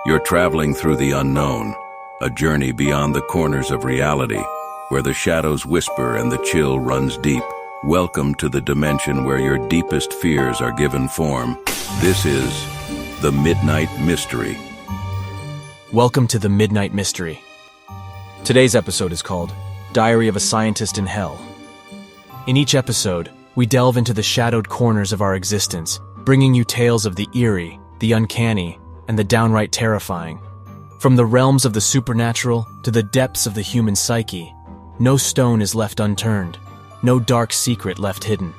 You're traveling through the unknown, a journey beyond the corners of reality, where the shadows whisper and the chill runs deep. Welcome to the dimension where your deepest fears are given form. This is the Midnight Mystery. Welcome to the Midnight Mystery. Today's episode is called Diary of a Scientist in Hell. In each episode, we delve into the shadowed corners of our existence, bringing you tales of the eerie, the uncanny, and the downright terrifying. From the realms of the supernatural to the depths of the human psyche, no stone is left unturned, no dark secret left hidden.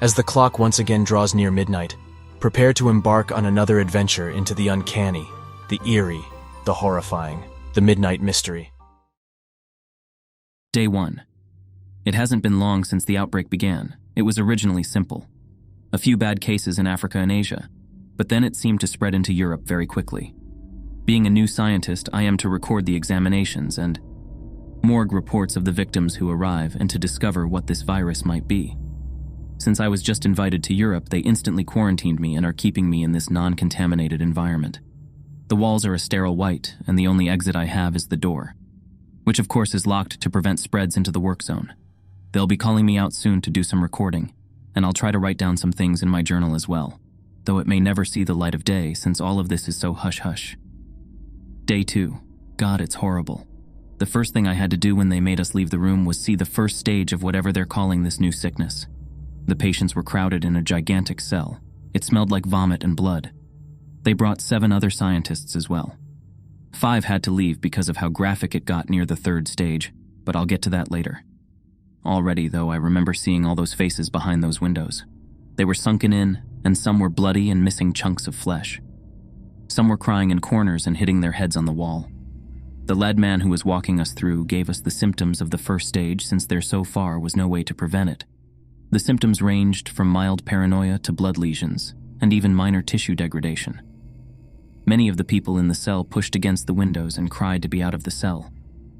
As the clock once again draws near midnight, prepare to embark on another adventure into the uncanny, the eerie, the horrifying, the Midnight Mystery. Day 1. It hasn't been long since the outbreak began. It was originally simple. A few bad cases in Africa and Asia, but then it seemed to spread into Europe very quickly. Being a new scientist, I am to record the examinations and morgue reports of the victims who arrive and to discover what this virus might be. Since I was just invited to Europe, they instantly quarantined me and are keeping me in this non-contaminated environment. The walls are a sterile white, and the only exit I have is the door, which of course is locked to prevent spreads into the work zone. They'll be calling me out soon to do some recording, and I'll try to write down some things in my journal as well, though it may never see the light of day since all of this is so hush-hush. Day 2. God, it's horrible. The first thing I had to do when they made us leave the room was see the first stage of whatever they're calling this new sickness. The patients were crowded in a gigantic cell. It smelled like vomit and blood. They brought 7 other scientists as well. 5 had to leave because of how graphic it got near the 3rd stage, but I'll get to that later. Already, though, I remember seeing all those faces behind those windows. They were sunken in, and some were bloody and missing chunks of flesh. Some were crying in corners and hitting their heads on the wall. The lead man who was walking us through gave us the symptoms of the first stage since there so far was no way to prevent it. The symptoms ranged from mild paranoia to blood lesions, and even minor tissue degradation. Many of the people in the cell pushed against the windows and cried to be out of the cell,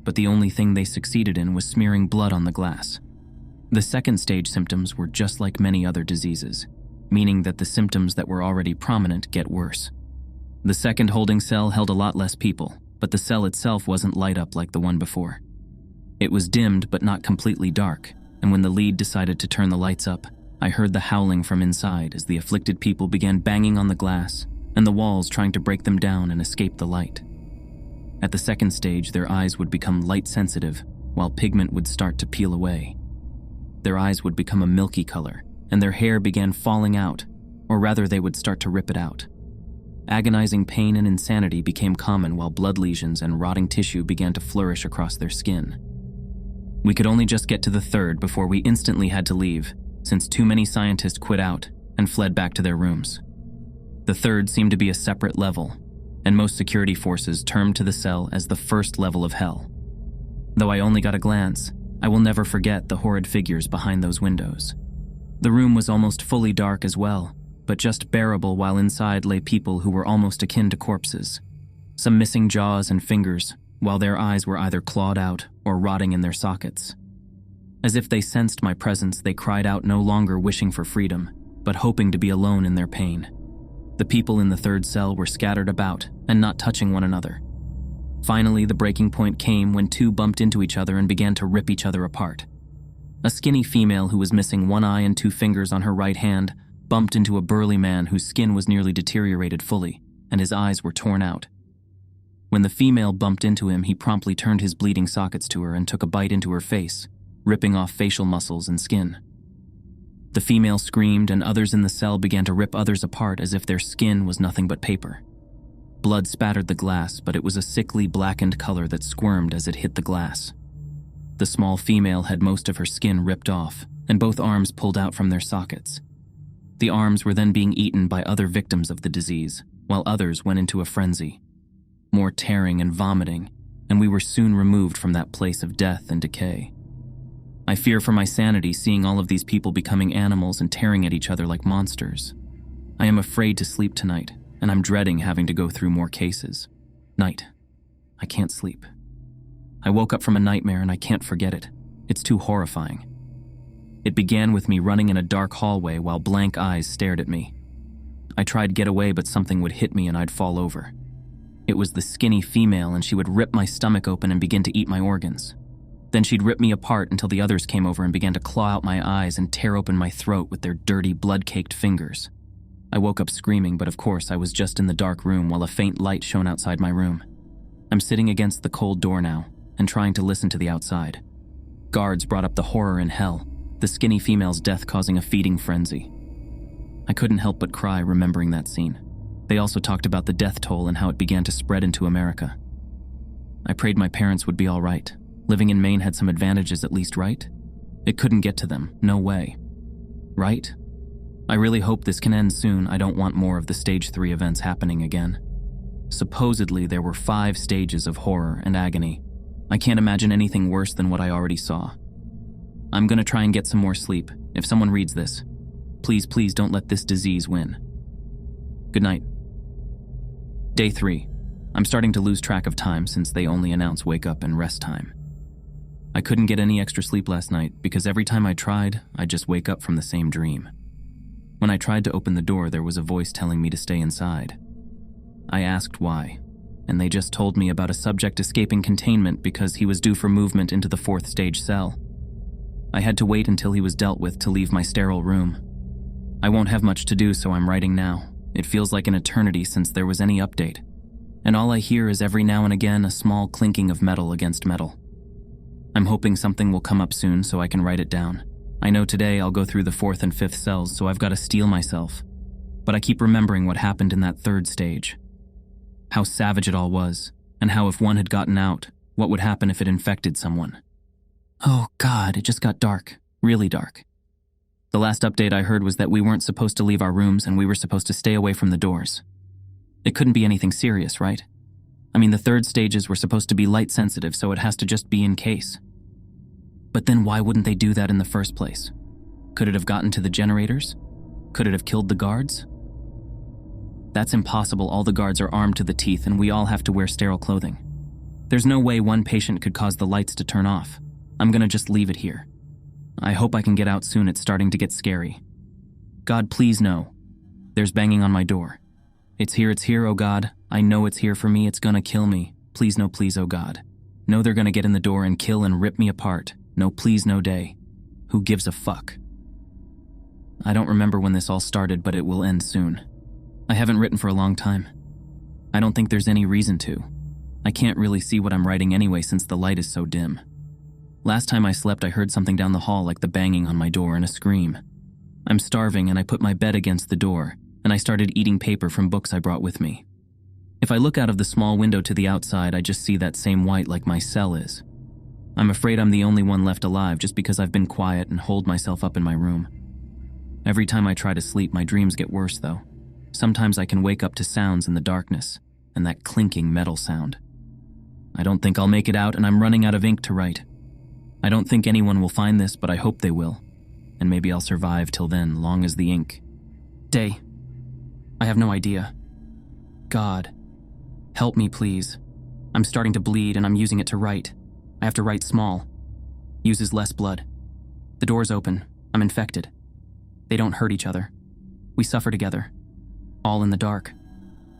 but the only thing they succeeded in was smearing blood on the glass. The second stage symptoms were just like many other diseases, meaning that the symptoms that were already prominent get worse. The second holding cell held a lot less people, but the cell itself wasn't light up like the one before. It was dimmed but not completely dark, and when the lead decided to turn the lights up, I heard the howling from inside as the afflicted people began banging on the glass and the walls trying to break them down and escape the light. At the second stage, their eyes would become light sensitive, while pigment would start to peel away. Their eyes would become a milky color, and their hair began falling out, or rather they would start to rip it out. Agonizing pain and insanity became common while blood lesions and rotting tissue began to flourish across their skin. We could only just get to the 3rd before we instantly had to leave, since too many scientists quit out and fled back to their rooms. The 3rd seemed to be a separate level, and most security forces termed to the cell as the 1st level of hell. Though I only got a glance, I will never forget the horrid figures behind those windows. The room was almost fully dark as well, but just bearable while inside lay people who were almost akin to corpses. Some missing jaws and fingers, while their eyes were either clawed out or rotting in their sockets. As if they sensed my presence, they cried out, no longer wishing for freedom, but hoping to be alone in their pain. The people in the 3rd cell were scattered about and not touching one another. Finally, the breaking point came when 2 bumped into each other and began to rip each other apart. A skinny female who was missing 1 eye and 2 fingers on her right hand bumped into a burly man whose skin was nearly deteriorated fully, and his eyes were torn out. When the female bumped into him, he promptly turned his bleeding sockets to her and took a bite into her face, ripping off facial muscles and skin. The female screamed, and others in the cell began to rip others apart as if their skin was nothing but paper. Blood spattered the glass, but it was a sickly blackened color that squirmed as it hit the glass. The small female had most of her skin ripped off, and both arms pulled out from their sockets. The arms were then being eaten by other victims of the disease, while others went into a frenzy. More tearing and vomiting, and we were soon removed from that place of death and decay. I fear for my sanity seeing all of these people becoming animals and tearing at each other like monsters. I am afraid to sleep tonight, and I'm dreading having to go through more cases. Night. I can't sleep. I woke up from a nightmare and I can't forget it. It's too horrifying. It began with me running in a dark hallway while blank eyes stared at me. I tried to get away, but something would hit me and I'd fall over. It was the skinny female, and she would rip my stomach open and begin to eat my organs. Then she'd rip me apart until the others came over and began to claw out my eyes and tear open my throat with their dirty, blood-caked fingers. I woke up screaming, but of course I was just in the dark room while a faint light shone outside my room. I'm sitting against the cold door now and trying to listen to the outside. Guards brought up the horror in hell, the skinny female's death causing a feeding frenzy. I couldn't help but cry remembering that scene. They also talked about the death toll and how it began to spread into America. I prayed my parents would be all right. Living in Maine had some advantages at least, right? It couldn't get to them, no way. Right? I really hope this can end soon. I don't want more of the Stage 3 events happening again. Supposedly, there were 5 stages of horror and agony. I can't imagine anything worse than what I already saw. I'm gonna try and get some more sleep. If someone reads this, please don't let this disease win. Good night. Day 3. I'm starting to lose track of time since they only announce wake up and rest time. I couldn't get any extra sleep last night because every time I tried, I'd just wake up from the same dream. When I tried to open the door, there was a voice telling me to stay inside. I asked why, and they just told me about a subject escaping containment because he was due for movement into the 4th stage cell. I had to wait until he was dealt with to leave my sterile room. I won't have much to do, so I'm writing now. It feels like an eternity since there was any update, and all I hear is every now and again a small clinking of metal against metal. I'm hoping something will come up soon so I can write it down. I know today I'll go through the 4th and 5th cells, so I've got to steel myself. But I keep remembering what happened in that 3rd stage. How savage it all was, and how if one had gotten out, what would happen if it infected someone. Oh God, it just got dark, really dark. The last update I heard was that we weren't supposed to leave our rooms and we were supposed to stay away from the doors. It couldn't be anything serious, right? I mean, the 3rd stages were supposed to be light sensitive, so it has to just be in case. But then why wouldn't they do that in the first place? Could it have gotten to the generators? Could it have killed the guards? That's impossible. All the guards are armed to the teeth and we all have to wear sterile clothing. There's no way one patient could cause the lights to turn off. I'm gonna just leave it here. I hope I can get out soon. It's starting to get scary. God, please no. There's banging on my door. It's here, oh God. I know it's here for me. It's gonna kill me. Please no, please, oh God. No, they're gonna get in the door and kill and rip me apart. No, please, no day. Who gives a fuck? I don't remember when this all started, but it will end soon. I haven't written for a long time. I don't think there's any reason to. I can't really see what I'm writing anyway since the light is so dim. Last time I slept, I heard something down the hall like the banging on my door and a scream. I'm starving and I put my bed against the door, and I started eating paper from books I brought with me. If I look out of the small window to the outside, I just see that same white like my cell is. I'm afraid I'm the only one left alive just because I've been quiet and holed myself up in my room. Every time I try to sleep, my dreams get worse though. Sometimes I can wake up to sounds in the darkness, and that clinking metal sound. I don't think I'll make it out, and I'm running out of ink to write. I don't think anyone will find this, but I hope they will. And maybe I'll survive till then, long as the ink. Day. I have no idea. God. Help me, please. I'm starting to bleed and I'm using it to write. I have to write small. Uses less blood. The door's open. I'm infected. They don't hurt each other. We suffer together. All in the dark.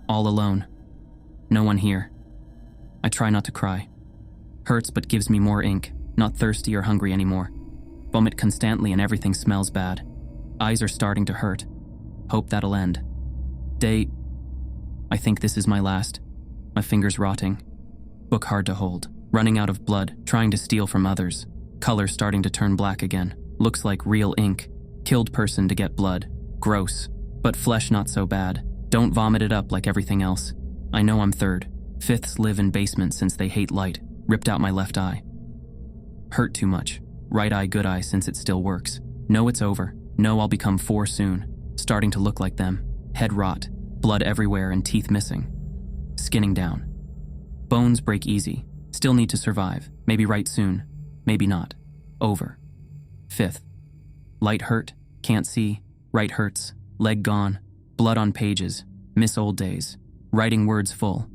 All alone. No one here. I try not to cry. Hurts but gives me more ink. Not thirsty or hungry anymore. Vomit constantly and everything smells bad. Eyes are starting to hurt. Hope that'll end. Day. I think this is my last. My fingers rotting. Book hard to hold. Running out of blood, trying to steal from others. Color starting to turn black again. Looks like real ink. Killed person to get blood. Gross. But flesh not so bad. Don't vomit it up like everything else. I know I'm 3rd. 5ths live in basements since they hate light. Ripped out my left eye. Hurt too much. Right eye, good eye since it still works. Know it's over. Know I'll become 4 soon. Starting to look like them. Head rot. Blood everywhere and teeth missing. Skinning down. Bones break easy. Still need to survive. Maybe write soon. Maybe not. Over. 5th. Light hurt. Can't see. Right hurts. Leg gone. Blood on pages. Miss old days. Writing words full.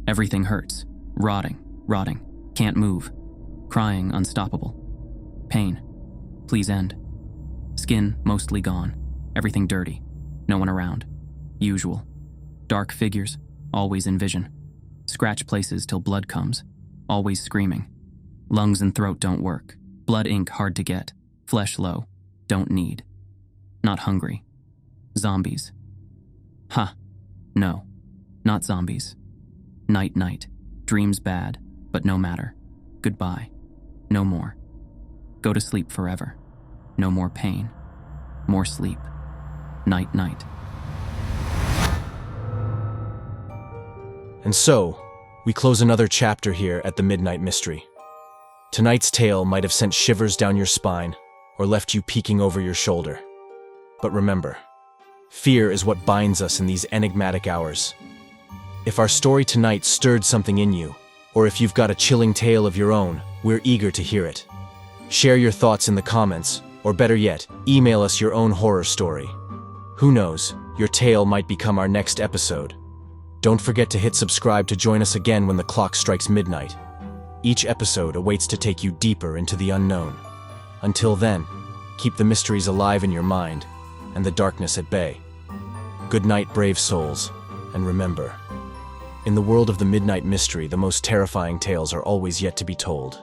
Everything hurts. Rotting. Can't move. Crying unstoppable. Pain. Please end. Skin mostly gone. Everything dirty. No one around. Usual. Dark figures. Always in vision. Scratch places till blood comes. Always screaming. Lungs and throat don't work. Blood ink hard to get. Flesh low. Don't need. Not hungry. Zombies. Ha. No. Not zombies. Night, night. Dreams bad, but no matter. Goodbye. No more. Go to sleep forever. No more pain. More sleep. Night, night. And so, we close another chapter here at the Midnight Mystery. Tonight's tale might have sent shivers down your spine or left you peeking over your shoulder. But remember, fear is what binds us in these enigmatic hours. If our story tonight stirred something in you, or if you've got a chilling tale of your own, we're eager to hear it. Share your thoughts in the comments, or better yet, email us your own horror story. Who knows, your tale might become our next episode. Don't forget to hit subscribe to join us again when the clock strikes midnight. Each episode awaits to take you deeper into the unknown. Until then, keep the mysteries alive in your mind and the darkness at bay. Good night, brave souls, and remember, in the world of the Midnight Mystery, the most terrifying tales are always yet to be told.